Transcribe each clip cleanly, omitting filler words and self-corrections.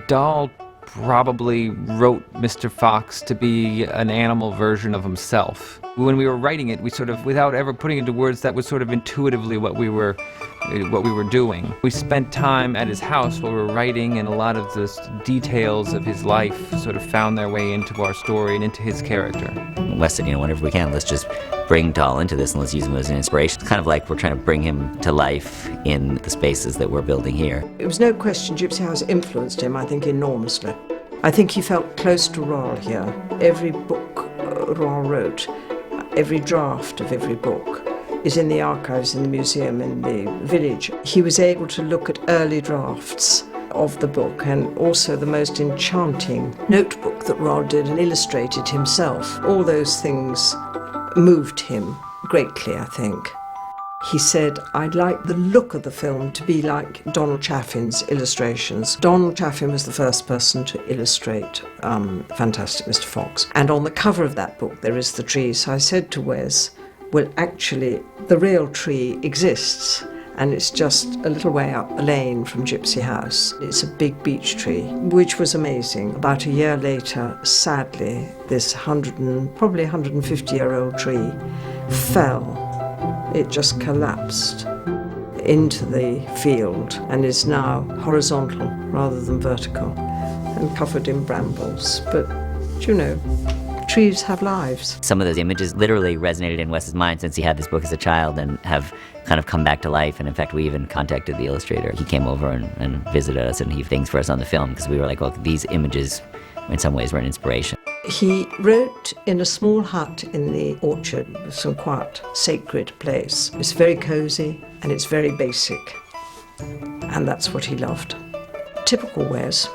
Dahl probably wrote Mr. Fox to be an animal version of himself. When we were writing it, we sort of, without ever putting it into words, that was sort of intuitively what we were doing. We spent time at his house while we were writing, and a lot of the details of his life sort of found their way into our story and into his character. Wes said, whenever we can, let's just bring Dahl into this and let's use him as an inspiration. It's kind of like we're trying to bring him to life in the spaces that we're building here. It was no question Gypsy House influenced him, I think, enormously. I think he felt close to Roll here. Every book Roll wrote, every draft of every book, is in the archives in the museum in the village. He was able to look at early drafts of the book, and also the most enchanting notebook that Rod did and illustrated himself. All those things moved him greatly, I think. He said, I'd like the look of the film to be like Donald Chaffin's illustrations. Donald Chaffin was the first person to illustrate Fantastic Mr. Fox. And on the cover of that book, there is the tree. So I said to Wes, well, actually, the real tree exists, and it's just a little way up the lane from Gypsy House. It's a big beech tree, which was amazing. About a year later, sadly, this probably 150-year-old tree fell. It just collapsed into the field and is now horizontal rather than vertical and covered in brambles. But, trees have lives. Some of those images literally resonated in Wes's mind since he had this book as a child and have kind of come back to life. And in fact, we even contacted the illustrator. He came over and visited us, and he things for us on the film because we were like, well, these images in some ways were an inspiration. He wrote in a small hut in the orchard, some quiet, sacred place. It's very cosy and it's very basic, and that's what he loved. Typical Wes.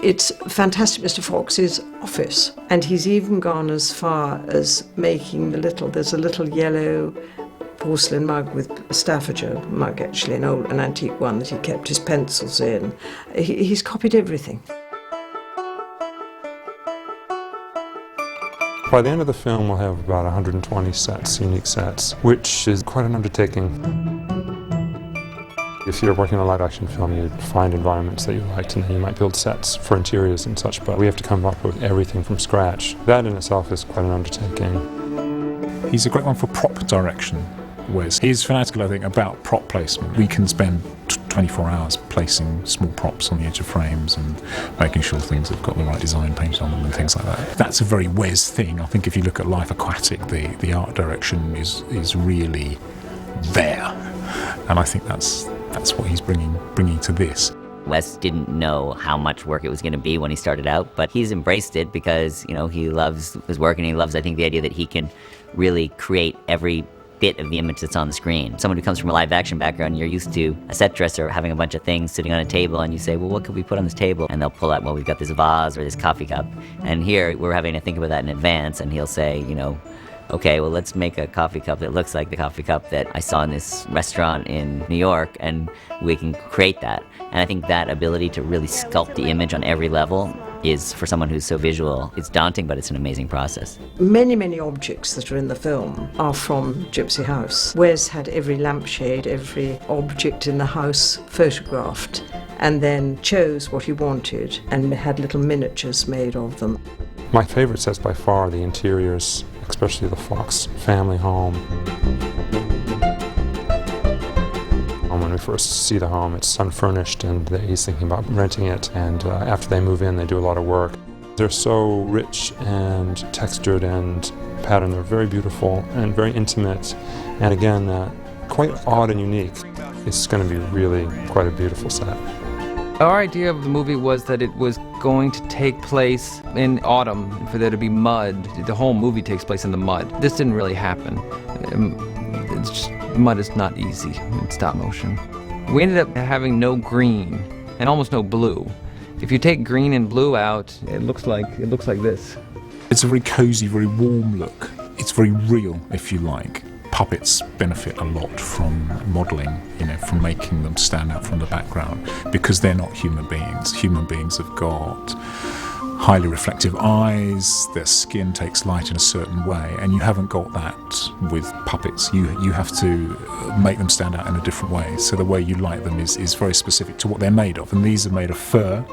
It's Fantastic Mr. Fox's office, and he's even gone as far as making there's a little yellow porcelain mug with a Staffordshire mug, actually, an antique one that he kept his pencils in. He's copied everything. By the end of the film, we'll have about 120 sets, unique sets, which is quite an undertaking. If you're working on a live-action film, you'd find environments that you liked, and then you might build sets for interiors and such, but we have to come up with everything from scratch. That in itself is quite an undertaking. He's a great one for prop direction, Wes. He's fanatical, I think, about prop placement. We can spend 24 hours placing small props on the edge of frames and making sure things have got the right design painted on them and things like that. That's a very Wes thing. I think if you look at Life Aquatic, the art direction is really there, and I think that's what he's bringing to this. Wes didn't know how much work it was going to be when he started out, but he's embraced it because he loves his work, and he loves, I think, the idea that he can really create every bit of the image that's on the screen. Someone who comes from a live action background, you're used to a set dresser having a bunch of things sitting on a table, and you say, well, what could we put on this table? And they'll pull out, well, we've got this vase or this coffee cup. And here we're having to think about that in advance, and he'll say, okay, well, let's make a coffee cup that looks like the coffee cup that I saw in this restaurant in New York, and we can create that. And I think that ability to really sculpt the image on every level is, for someone who's so visual, it's daunting, but it's an amazing process. Many, many objects that are in the film are from Gypsy House. Wes had every lampshade, every object in the house photographed, and then chose what he wanted and had little miniatures made of them. My favorite sets by far are the interiors, especially the Fox family home. When we first see the home, it's unfurnished, and he's thinking about renting it, and after they move in, they do a lot of work. They're so rich and textured and patterned. They're very beautiful and very intimate, and again, quite odd and unique. It's going to be really quite a beautiful set. Our idea of the movie was that it was going to take place in autumn, for there to be mud. The whole movie takes place in the mud. This didn't really happen. Mud is not easy in stop motion. We ended up having no green and almost no blue. If you take green and blue out, it looks like this. It's a very cozy, very warm look. It's very real, if you like. Puppets benefit a lot from modelling, from making them stand out from the background, because they're not human beings. Human beings have got highly reflective eyes, their skin takes light in a certain way, and you haven't got that with puppets. You have to make them stand out in a different way. So the way you light them is very specific to what they're made of, and these are made of fur,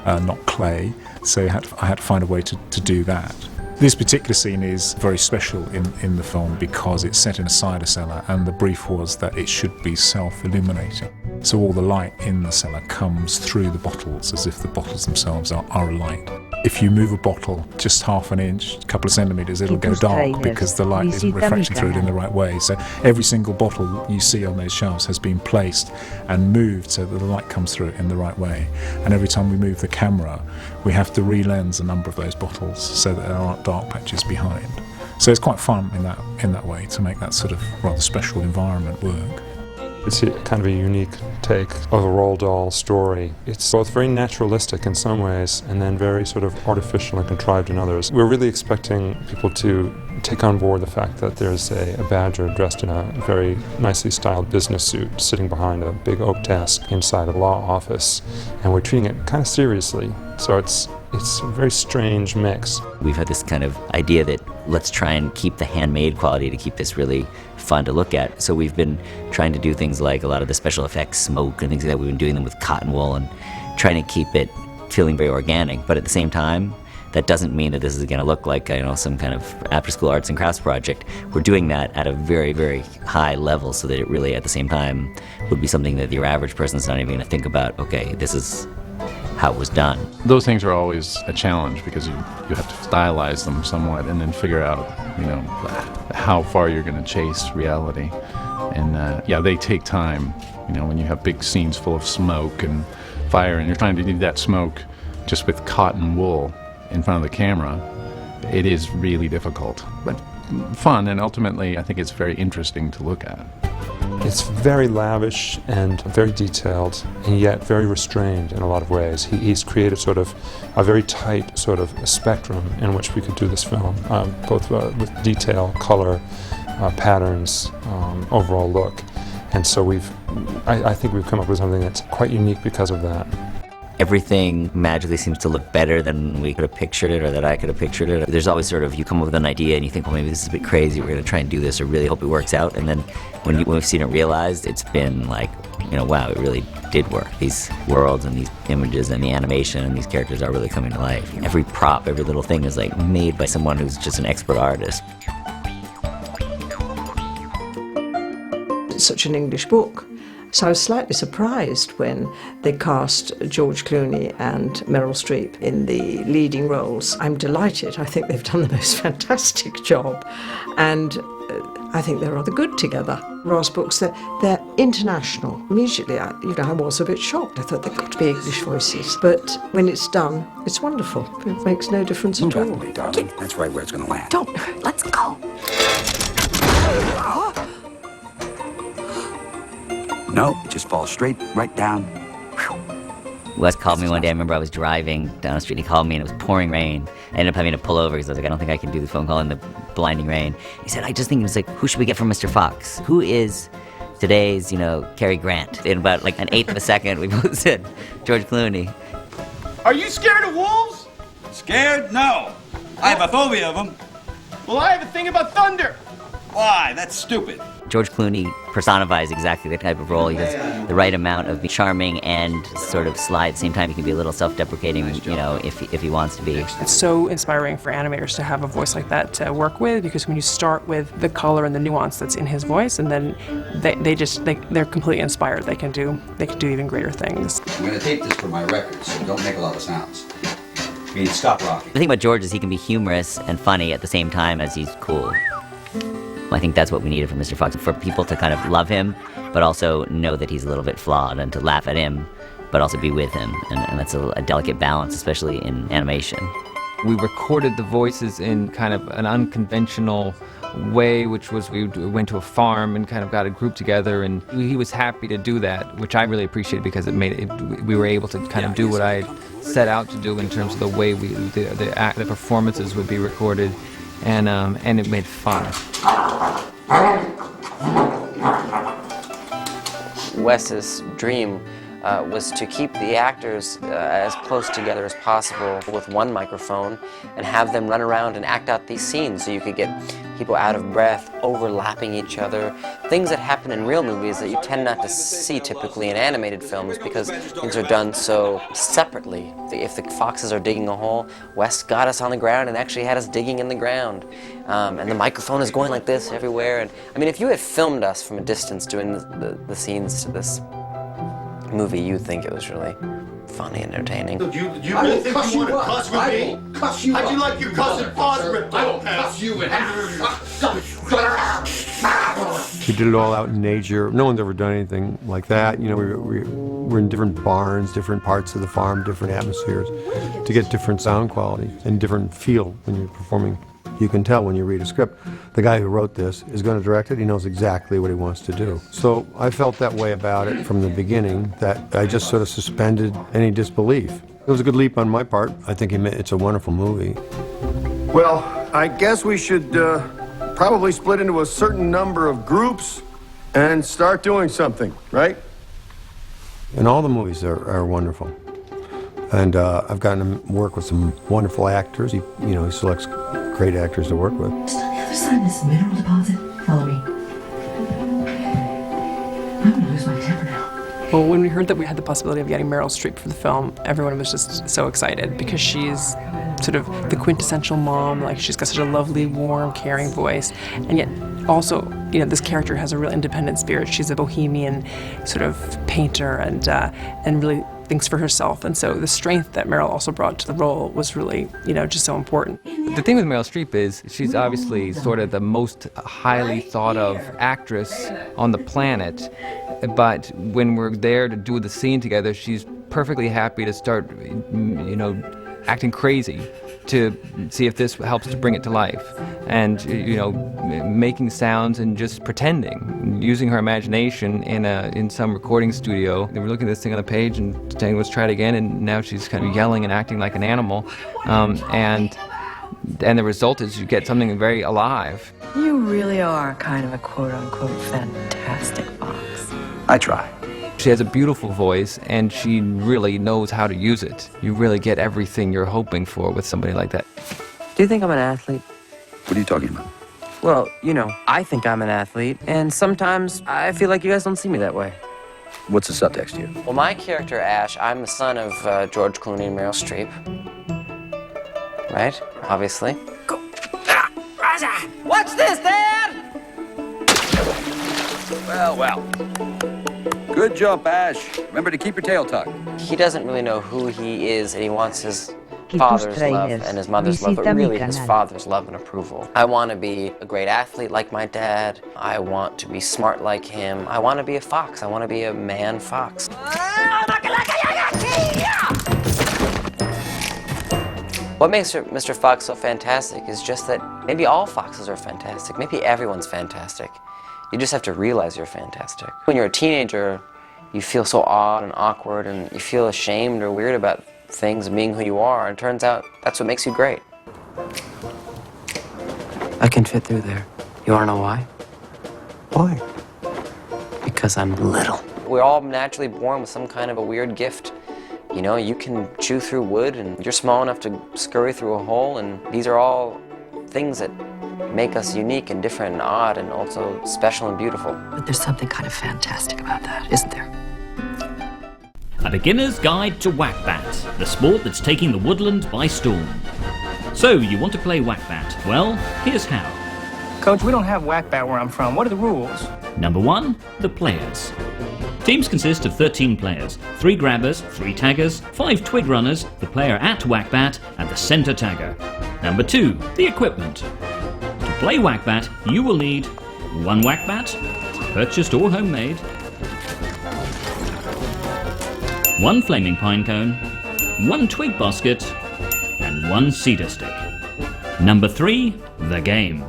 not clay, so I had to find a way to do that. This particular scene is very special in the film because it's set in a cider cellar, and the brief was that it should be self-illuminating. So all the light in the cellar comes through the bottles as if the bottles themselves are alight. If you move a bottle just half an inch, a couple of centimetres, it'll go dark because the light isn't refracting through it in the right way. So every single bottle you see on those shelves has been placed and moved so that the light comes through it in the right way. And every time we move the camera, we have to re-lens a number of those bottles so that there aren't dark patches behind. So it's quite fun in that way to make that sort of rather special environment work. It's kind of a unique take of a Roald Dahl story. It's both very naturalistic in some ways and then very sort of artificial and contrived in others. We're really expecting people to take on board the fact that there's a badger dressed in a very nicely styled business suit sitting behind a big oak desk inside a law office, and we're treating it kind of seriously. So it's a very strange mix. We've had this kind of idea that let's try and keep the handmade quality to keep this really fun to look at. So we've been trying to do things like a lot of the special effects, smoke and things like that. We've been doing them with cotton wool and trying to keep it feeling very organic. But at the same time, that doesn't mean that this is going to look like, some kind of after-school arts and crafts project. We're doing that at a very, very high level so that it really, at the same time, would be something that your average person's not even going to think about, okay, this is how it was done. Those things are always a challenge because you have to stylize them somewhat and then figure out, how far you're going to chase reality. And they take time. When you have big scenes full of smoke and fire and you're trying to do that smoke just with cotton wool in front of the camera, it is really difficult, but fun, and ultimately I think it's very interesting to look at. It's very lavish and very detailed, and yet very restrained in a lot of ways. He's created sort of a very tight sort of spectrum in which we could do this film, both with detail, color, patterns, overall look. And so I think we've come up with something that's quite unique because of that. Everything magically seems to look better than we could have pictured it or that I could have pictured it. There's always sort of, you come up with an idea and you think, well, maybe this is a bit crazy, we're going to try and do this, or really hope it works out. And then when we've seen it realized, it's been like, wow, it really did work. These worlds and these images and the animation and these characters are really coming to life. Every prop, every little thing is like made by someone who's just an expert artist. It's such an English book. So I was slightly surprised when they cast George Clooney and Meryl Streep in the leading roles. I'm delighted. I think they've done the most fantastic job, and I think they're rather good together. Ross books, they're international. Immediately, I was a bit shocked. I thought they've got to be English voices, but when it's done, it's wonderful. It makes no difference at all. Definitely, darling. That's right where it's going to land. Don't. Let's go. No, it just falls straight right down. Wes called me one day. I remember I was driving down the street. He called me and it was pouring rain. I ended up having to pull over because I was like, I don't think I can do the phone call in the blinding rain. He said, I just think it was like, who should we get from Mr. Fox? Who is today's, Cary Grant? In about like an eighth of a second, we both said George Clooney. Are you scared of wolves? Scared? No. I have a phobia of them. Well, I have a thing about thunder. Why? That's stupid. George Clooney personifies exactly the type of role. He does the right amount of charming and sort of sly at the same time. He can be a little self-deprecating, if he wants to be. It's so inspiring for animators to have a voice like that to work with, because when you start with the color and the nuance that's in his voice, and then they're completely inspired. They can do even greater things. I'm going to tape this for my records, so don't make a lot of sounds. I mean, stop rocking. The thing about George is he can be humorous and funny at the same time as he's cool. I think that's what we needed from Mr. Fox, for people to kind of love him, but also know that he's a little bit flawed, and to laugh at him, but also be with him. And that's a delicate balance, especially in animation. We recorded the voices in kind of an unconventional way, which was we went to a farm and kind of got a group together, and he was happy to do that, which I really appreciated because we were able to kind of do what I set out to do in terms of the way the performances would be recorded. And it made fun. Wes's dream was to keep the actors as close together as possible with one microphone and have them run around and act out these scenes so you could get people out of breath, overlapping each other, things that happen in real movies that you tend not to see typically in animated films because things are done so separately. If the foxes are digging a hole, Wes got us on the ground and actually had us digging in the ground. And the microphone is going like this everywhere. And I mean, if you had filmed us from a distance doing the scenes to this movie, you'd think it was really funny and entertaining. Do you really think you want to cuss with me? Cuss you. How'd you like your cousin paws ripped I will off? cuss you in half. We did it all out in nature. No one's ever done anything like that. You know, we're in different barns, different parts of the farm, different atmospheres to get different sound quality and different feel when you're performing. You can tell when you read a script, the guy who wrote this is going to direct it. He knows exactly what he wants to do. So I felt that way about it from the beginning, that I just sort of suspended any disbelief. It was a good leap on my part. I think it's a wonderful movie. Well, I guess we should probably split into a certain number of groups and start doing something, right? And all the movies are wonderful. And I've gotten to work with some wonderful actors. He selects great actors to work with. Just on the other side of this mineral deposit. Follow me. I'm gonna lose my temper now. Well, when we heard that we had the possibility of getting Meryl Streep for the film, everyone was just so excited because she's sort of the quintessential mom. Like, she's got such a lovely, warm, caring voice, and yet also, you know, this character has a real independent spirit. She's a bohemian sort of painter and really thinks for herself. And so the strength that Meryl also brought to the role was really, you know, just so important. The thing with Meryl Streep is she's obviously sort of the most highly thought of actress on the planet, but when we're there to do the scene together, she's perfectly happy to start, you know, acting crazy to see if this helps to bring it to life. And, you know, making sounds and just pretending, using her imagination in some recording studio. They were looking at this thing on the page and saying, let's try it again, and now she's kind of yelling and acting like an animal. And the result is you get something very alive. You really are kind of a quote-unquote fantastic fox. I try. She has a beautiful voice, and she really knows how to use it. You really get everything you're hoping for with somebody like that. Do you think I'm an athlete? What are you talking about? Well, you know, I think I'm an athlete, and sometimes I feel like you guys don't see me that way. What's the subtext here? Well, my character, Ash, I'm the son of George Clooney and Meryl Streep. Right? Obviously. Go. Ah, Raza! What's this, Dad? Well. Good jump, Ash. Remember to keep your tail tucked. He doesn't really know who he is, and he wants his father's love and his mother's love, but really his father's love and approval. I want to be a great athlete like my dad. I want to be smart like him. I want to be a fox. I want to be a man fox. What makes Mr. Fox so fantastic is just that maybe all foxes are fantastic. Maybe everyone's fantastic. You just have to realize you're fantastic. When you're a teenager, you feel so odd and awkward, and you feel ashamed or weird about things and being who you are, and it turns out that's what makes you great. I can fit through there. You wanna know why? Why? Because I'm little. We're all naturally born with some kind of a weird gift. You know, you can chew through wood, and you're small enough to scurry through a hole, and these are all things that make us unique and different and odd and also special and beautiful. But there's something kind of fantastic about that, isn't there? A beginner's guide to whack-bat, the sport that's taking the woodland by storm. So, you want to play whack-bat? Well, here's how. Coach, we don't have whack-bat where I'm from. What are the rules? Number 1, the players. Teams consist of 13 players, 3 grabbers, 3 taggers, 5 twig runners, the player at whack-bat, and the center tagger. Number 2, the equipment. To play whack-bat, you will need 1 whack-bat, purchased or homemade, 1 flaming pine cone, 1 twig basket, and 1 cedar stick. Number 3, the game.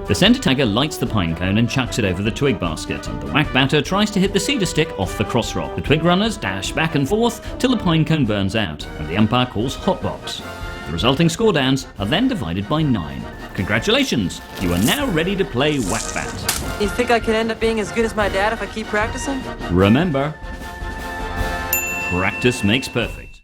The center tagger lights the pine cone and chucks it over the twig basket, and the whack-batter tries to hit the cedar stick off the cross rock. The twig runners dash back and forth till the pine cone burns out, and the umpire calls hotbox. The resulting score downs are then divided by 9. Congratulations, you are now ready to play whack-bat. You think I can end up being as good as my dad if I keep practicing? Remember, practice makes perfect.